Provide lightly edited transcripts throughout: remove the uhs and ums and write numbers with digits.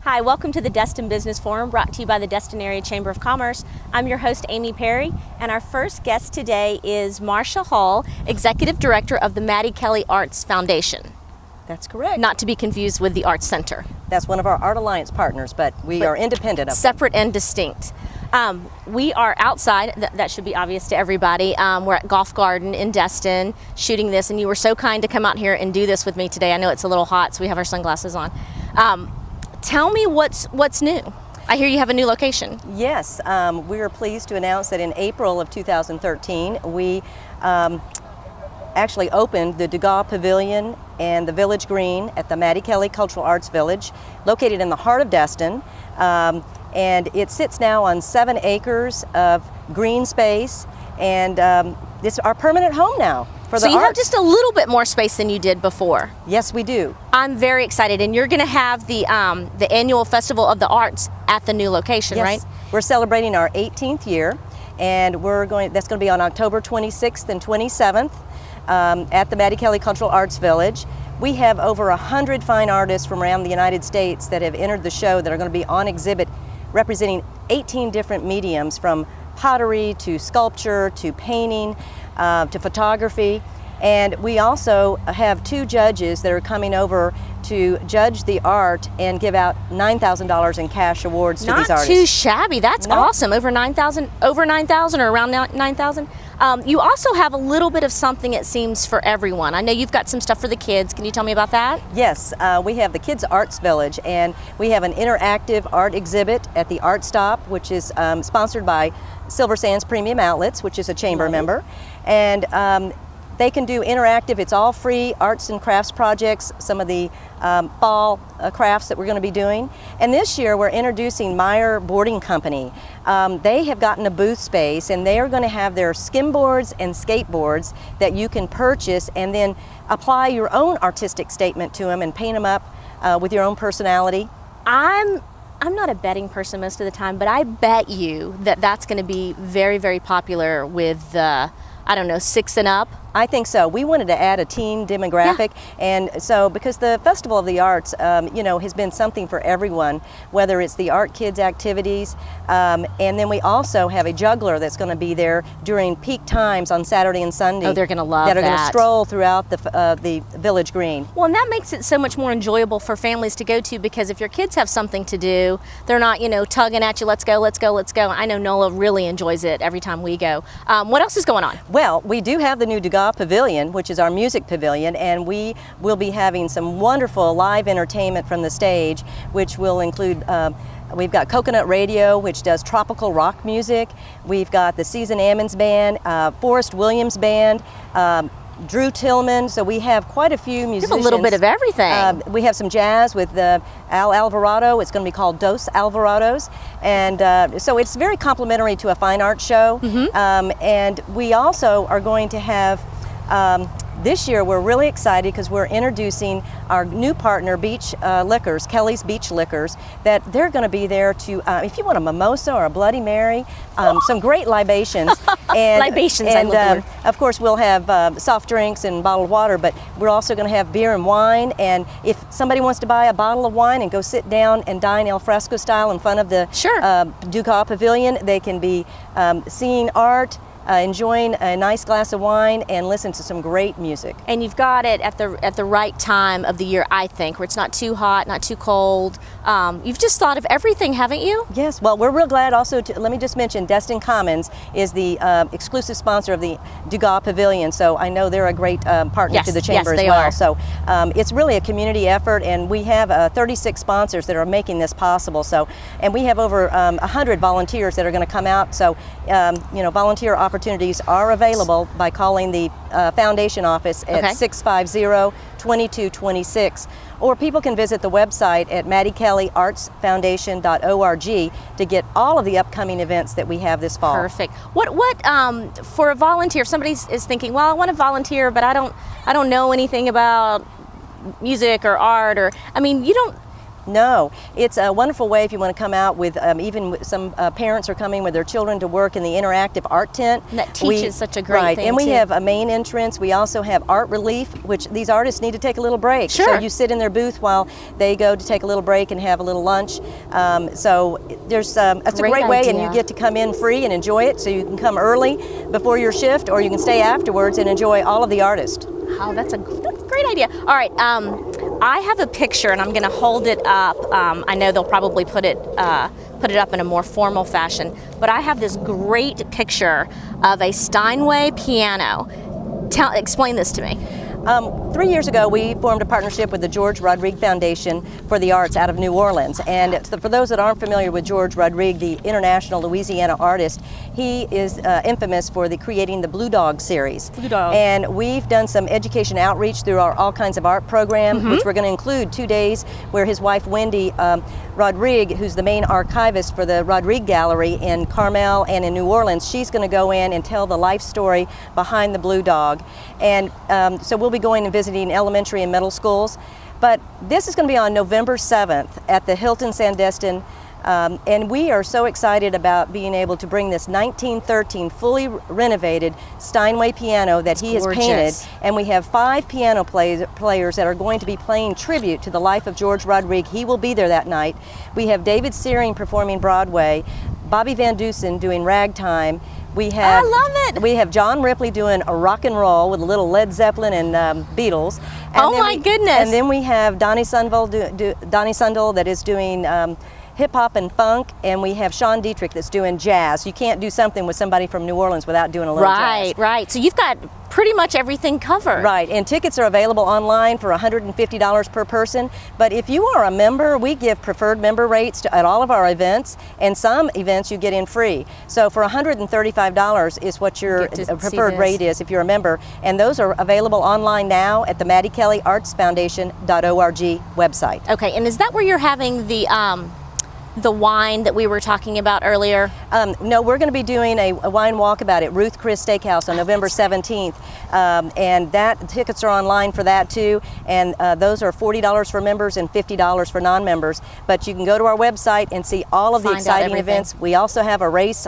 Hi, welcome to the Destin Business Forum, brought to you by the Destin Area Chamber of Commerce. I'm your host, Amy Perry, and our first guest today is Marcia Hull, Executive Director of the Mattie Kelly Arts Foundation. That's correct. Not to be confused with the Arts Center. That's one of our Art Alliance partners, but we are independent of them. Separate and distinct. We are outside, that should be obvious to everybody. We're at Golf Garden in Destin shooting this, and you were so kind to come out here and do this with me today. I know it's a little hot, so we have our sunglasses on. Tell me what's new. I hear you have a new location. Yes, we are pleased to announce that in April of 2013, we actually opened the Dugas Pavilion and the Village Green at the Mattie Kelly Cultural Arts Village, located in the heart of Destin. And it sits now on 7 acres of green space, and it's our permanent home now for the So you have arts. just a little bit more space than you did before. Yes, we do. I'm very excited, and you're going to have the annual Festival of the Arts at the new location, Yes. right? We're celebrating our 18th year, and that's going to be on October 26th and 27th at the Mattie Kelly Cultural Arts Village. We have over 100 fine artists from around the United States that have entered the show that are going to be on exhibit, representing 18 different mediums, from pottery to sculpture to painting to photography. And we also have 2 judges that are coming over to judge the art and give out $9,000 in cash awards to these artists. Not too shabby. That's awesome. Over 9,000 or around 9,000. You also have a little bit of something, it seems, for everyone. I know you've got some stuff for the kids. Can you tell me about that? Yes, we have the Kids Arts Village, and we have an interactive art exhibit at the Art Stop, which is sponsored by Silver Sands Premium Outlets, which is a chamber member. And they can do interactive, it's all free arts and crafts projects, some of the fall crafts that we're going to be doing. And this year we're introducing Meyer Boarding Company. They have gotten a booth space, and they are going to have their skimboards and skateboards that you can purchase and then apply your own artistic statement to them and paint them up with your own personality. I'm not a betting person most of the time, but I bet you that that's going to be very, very popular with, I don't know, 6 and up. I think so. We wanted to add a teen demographic, and so because the Festival of the Arts, has been something for everyone, whether it's the art kids activities, and then we also have a juggler that's going to be there during peak times on Saturday and Sunday. Oh, they're going to love that. That are going to stroll throughout the Village Green. Well, and that makes it so much more enjoyable for families to go to, because if your kids have something to do, they're not, tugging at you, let's go, let's go, let's go. I know Nola really enjoys it every time we go. What else is going on? Well, we do have the new Dugas Pavilion, which is our music pavilion, and we will be having some wonderful live entertainment from the stage, which will include we've got Coconut Radio, which does tropical rock music. We've got the Season Ammons Band, Forrest Williams Band, Drew Tillman. So we have quite a few musicians. You have a little bit of everything. We have some jazz with Al Alvarado. It's going to be called Dos Alvarados. And so it's very complimentary to a fine art show. And we also are going to have, this year we're really excited because we're introducing our new partner, Beach Liquors, Kelly's Beach Liquors, that they're going to be there to, if you want a mimosa or a Bloody Mary, some great libations. And, Libations, and, I love the word. Of course, we'll have soft drinks and bottled water, but we're also going to have beer and wine. And if somebody wants to buy a bottle of wine and go sit down and dine al fresco style in front of the Dugas Pavilion, they can be seeing art, enjoying a nice glass of wine, and listen to some great music. And you've got it at the right time of the year, I think, where it's not too hot, not too cold. You've just thought of everything, haven't you? Yes. Well, we're real glad also to, let me just mention, Destin Commons is the exclusive sponsor of the Dugas Pavilion, so I know they're a great partner to the chamber as well. Are. So it's really a community effort, and we have 36 sponsors that are making this possible. So, and we have over 100 volunteers that are going to come out. So, volunteer opportunities are available by calling the foundation office at 650-2226, or people can visit the website at mattiekellyartsfoundation.org to get all of the upcoming events that we have this fall. Perfect. What for a volunteer, if somebody is thinking, well, I want to volunteer, but I don't know anything about music or art, or, I mean, No, it's a wonderful way if you want to come out with, even some parents are coming with their children to work in the interactive art tent. And that teaches such a great thing, and we too. have a main entrance. We also have art relief, which these artists need to take a little break. Sure. So you sit in their booth while they go to take a little break and have a little lunch. So there's it's a great way, and you get to come in free and enjoy it. So you can come early before your shift, or you can stay afterwards and enjoy all of the artists. Oh, that's a great idea. All right, I have a picture, and I'm going to hold it up. I know they'll probably put it up in a more formal fashion, but I have this great picture of a Steinway piano. Explain this to me. 3 years ago, we formed a partnership with the George Rodrigue Foundation for the Arts out of New Orleans. And for those that aren't familiar with George Rodrigue, the international Louisiana artist, he is infamous for creating the Blue Dog series. Blue Dog. And we've done some education outreach through our All Kinds of Art program, which we're going to include 2 days where his wife, Wendy Rodrigue, who's the main archivist for the Rodrigue Gallery in Carmel and in New Orleans, she's going to go in and tell the life story behind the Blue Dog. And so we'll be going and visiting elementary and middle schools. But this is going to be on November 7th at the Hilton Destin. And we are so excited about being able to bring this 1913 fully renovated Steinway piano that he has painted. And we have 5 piano players that are going to be playing tribute to the life of George Rodrigue. He will be there that night. We have David Searing performing Broadway, Bobby Van Dusen doing ragtime. We have, I love it. We have John Ripley doing a rock and roll with a little Led Zeppelin and Beatles. And oh my goodness! And then we have Donnie Sundvall that is doing hip hop and funk, and we have Sean Dietrich that's doing jazz. You can't do something with somebody from New Orleans without doing a little jazz. Right. So you've got pretty much everything covered. Right, and tickets are available online for $150 per person. But if you are a member, we give preferred member rates at all of our events, and some events you get in free. So for $135 is what your preferred rate is if you're a member, and those are available online now at the Mattie Kelly Arts Foundation.org website. Okay, and is that where you're having the wine that we were talking about earlier? No, we're going to be doing a wine walkabout at Ruth Chris Steakhouse on November 17th. And tickets are online for that too. And those are $40 for members and $50 for non-members. But you can go to our website and see all of the exciting events. We also have a race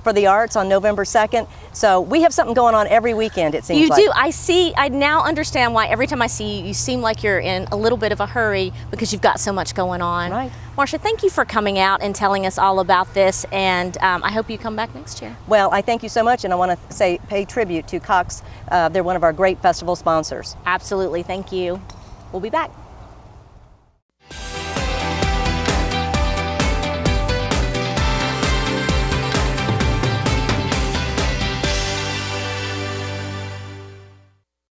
for the arts on November 2nd. So we have something going on every weekend, it seems like. You do. I now understand why every time I see you, you seem like you're in a little bit of a hurry because you've got so much going on. Right. Marcia, thank you for coming out and telling us all about this, and I hope you come back next year. Well, I thank you so much, and I want to pay tribute to Cox. They're one of our great festival sponsors. Absolutely. Thank you. We'll be back.